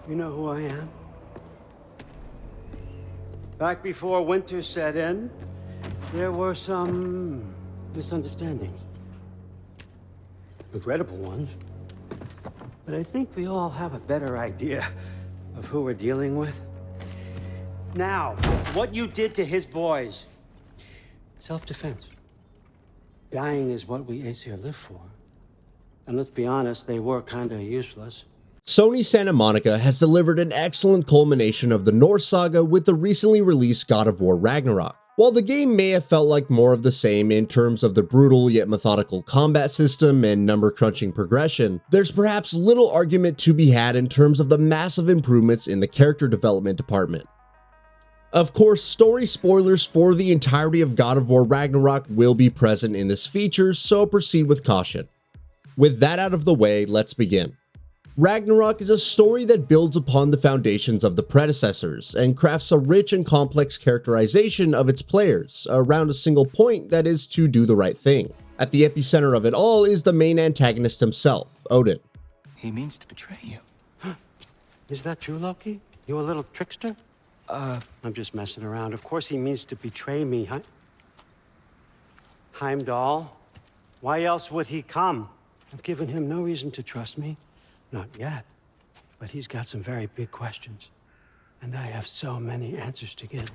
You know who I am? Back before winter set in, there were some misunderstandings. Regrettable ones. But I think we all have a better idea of who we're dealing with. Now, what you did to his boys. Self-defense. Dying is what we Aesir live for. And let's be honest, they were kinda useless. Sony Santa Monica has delivered an excellent culmination of the Norse saga with the recently released God of War Ragnarok. While the game may have felt like more of the same in terms of the brutal yet methodical combat system and number-crunching progression, there's perhaps little argument to be had in terms of the massive improvements in the character development department. Of course, story spoilers for the entirety of God of War Ragnarok will be present in this feature, so proceed with caution. With that out of the way, let's begin. Ragnarok is a story that builds upon the foundations of the predecessors and crafts a rich and complex characterization of its players around a single point, that is to do the right thing. At the epicenter of it all is the main antagonist himself, Odin. He means to betray you. Is that true, Loki? You a little trickster? I'm just messing around. Of course he means to betray me, huh? Heimdall? Why else would he come? I've given him no reason to trust me. Not yet. But he's got some very big questions. And I have so many answers to give.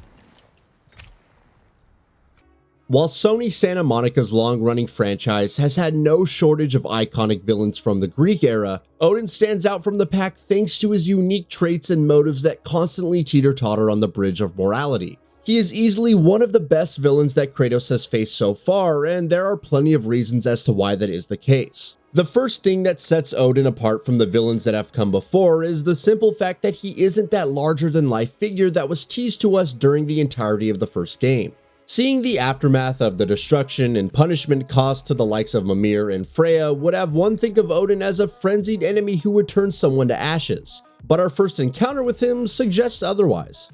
While Sony Santa Monica's long-running franchise has had no shortage of iconic villains from the Greek era, Odin stands out from the pack thanks to his unique traits and motives that constantly teeter-totter on the bridge of morality. He is easily one of the best villains that Kratos has faced so far, and there are plenty of reasons as to why that is the case. The first thing that sets Odin apart from the villains that have come before is the simple fact that he isn't that larger-than-life figure that was teased to us during the entirety of the first game. Seeing the aftermath of the destruction and punishment caused to the likes of Mimir and Freya would have one think of Odin as a frenzied enemy who would turn someone to ashes, but our first encounter with him suggests otherwise.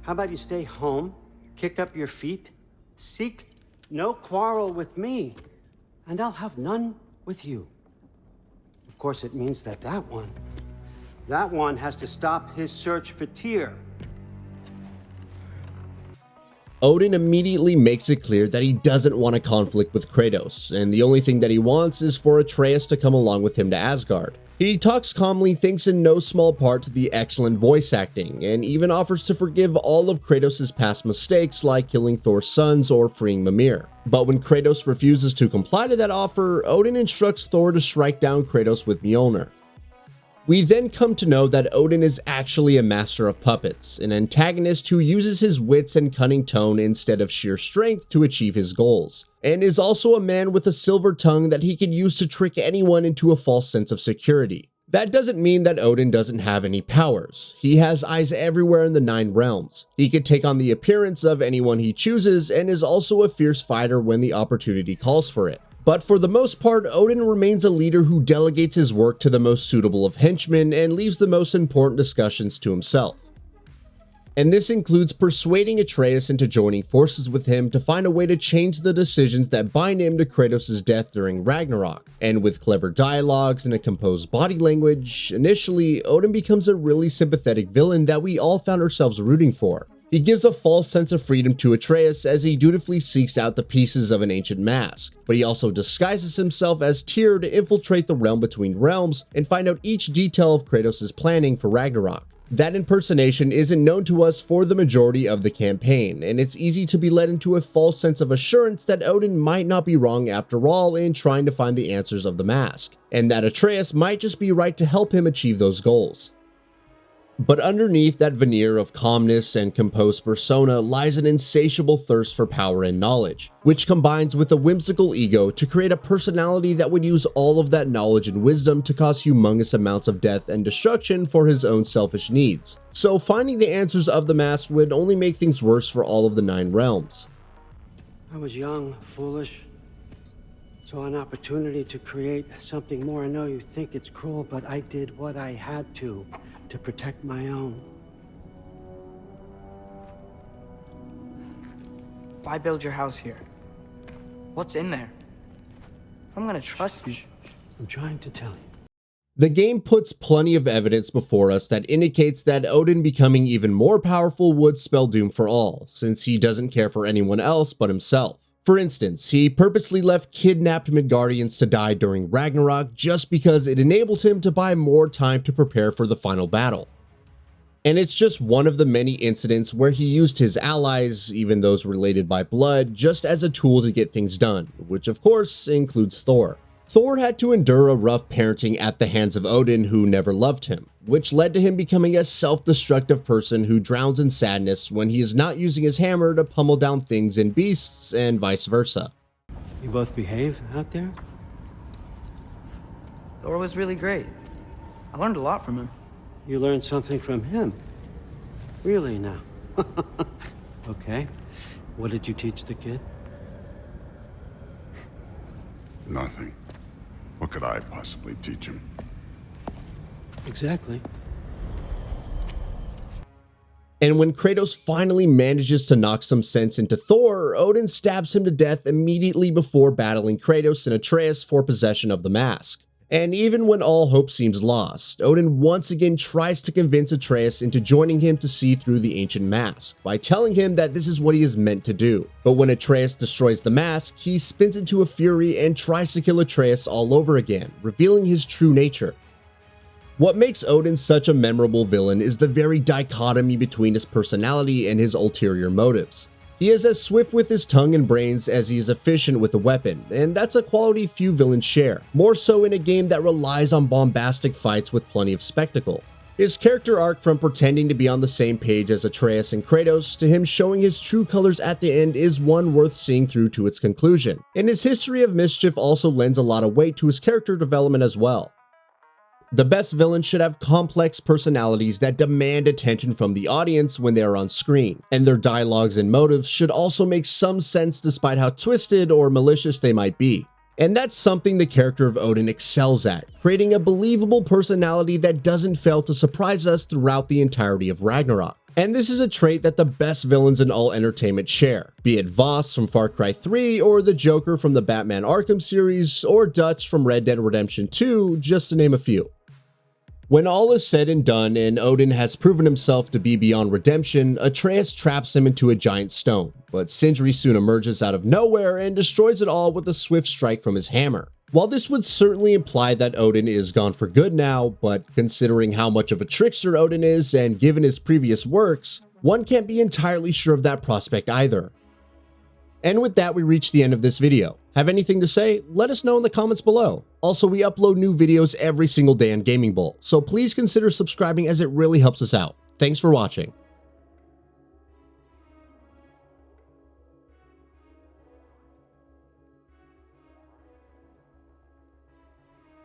How about you stay home, kick up your feet, seek no quarrel with me, and I'll have none with you. Of course, it means that that one has to stop his search for Tyr. Odin immediately makes it clear that he doesn't want a conflict with Kratos, and the only thing that he wants is for Atreus to come along with him to Asgard. He talks calmly thanks in no small part to the excellent voice acting, and even offers to forgive all of Kratos' past mistakes like killing Thor's sons or freeing Mimir. But when Kratos refuses to comply to that offer, Odin instructs Thor to strike down Kratos with Mjolnir. We then come to know that Odin is actually a master of puppets, an antagonist who uses his wits and cunning tone instead of sheer strength to achieve his goals, and is also a man with a silver tongue that he can use to trick anyone into a false sense of security. That doesn't mean that Odin doesn't have any powers. He has eyes everywhere in the 9 realms. He could take on the appearance of anyone he chooses and is also a fierce fighter when the opportunity calls for it. But for the most part, Odin remains a leader who delegates his work to the most suitable of henchmen and leaves the most important discussions to himself. And this includes persuading Atreus into joining forces with him to find a way to change the decisions that bind him to Kratos' death during Ragnarok. And with clever dialogues and a composed body language, initially, Odin becomes a really sympathetic villain that we all found ourselves rooting for. He gives a false sense of freedom to Atreus as he dutifully seeks out the pieces of an ancient mask, but he also disguises himself as Tyr to infiltrate the realm between realms and find out each detail of Kratos' planning for Ragnarok. That impersonation isn't known to us for the majority of the campaign, and it's easy to be led into a false sense of assurance that Odin might not be wrong after all in trying to find the answers of the mask, and that Atreus might just be right to help him achieve those goals. But underneath that veneer of calmness and composed persona lies an insatiable thirst for power and knowledge, which combines with a whimsical ego to create a personality that would use all of that knowledge and wisdom to cause humongous amounts of death and destruction for his own selfish needs. So finding the answers of the mask would only make things worse for all of the 9 realms. I was young, foolish. Saw an opportunity to create something more. I know you think it's cruel, but I did what I had to protect my own. Why build your house here? What's in there? I'm gonna trust you. I'm trying to tell you. The game puts plenty of evidence before us that indicates that Odin becoming even more powerful would spell doom for all, since he doesn't care for anyone else but himself. For instance, he purposely left kidnapped Midgardians to die during Ragnarok just because it enabled him to buy more time to prepare for the final battle. And it's just one of the many incidents where he used his allies, even those related by blood, just as a tool to get things done, which of course includes Thor. Thor had to endure a rough parenting at the hands of Odin, who never loved him, which led to him becoming a self-destructive person who drowns in sadness when he is not using his hammer to pummel down things and beasts, and vice versa. You both behave out there? Thor was really great. I learned a lot from him. You learned something from him? Really now? Okay. What did you teach the kid? Nothing. What could I possibly teach him? Exactly. And when Kratos finally manages to knock some sense into Thor, Odin stabs him to death immediately before battling Kratos and Atreus for possession of the mask. And even when all hope seems lost, Odin once again tries to convince Atreus into joining him to see through the ancient mask, by telling him that this is what he is meant to do. But when Atreus destroys the mask, he spins into a fury and tries to kill Atreus all over again, revealing his true nature. What makes Odin such a memorable villain is the very dichotomy between his personality and his ulterior motives. He is as swift with his tongue and brains as he is efficient with a weapon, and that's a quality few villains share, more so in a game that relies on bombastic fights with plenty of spectacle. His character arc from pretending to be on the same page as Atreus and Kratos to him showing his true colors at the end is one worth seeing through to its conclusion, and his history of mischief also lends a lot of weight to his character development as well. The best villains should have complex personalities that demand attention from the audience when they are on screen, and their dialogues and motives should also make some sense despite how twisted or malicious they might be. And that's something the character of Odin excels at, creating a believable personality that doesn't fail to surprise us throughout the entirety of Ragnarok. And this is a trait that the best villains in all entertainment share, be it Vaas from Far Cry 3, or the Joker from the Batman Arkham series, or Dutch from Red Dead Redemption 2, just to name a few. When all is said and done and Odin has proven himself to be beyond redemption, Atreus traps him into a giant stone, but Sindri soon emerges out of nowhere and destroys it all with a swift strike from his hammer. While this would certainly imply that Odin is gone for good now, but considering how much of a trickster Odin is and given his previous works, one can't be entirely sure of that prospect either. And with that, we reach the end of this video. Have anything to say? Let us know in the comments below. Also, we upload new videos every single day on Gaming Bowl, so please consider subscribing as it really helps us out. Thanks for watching.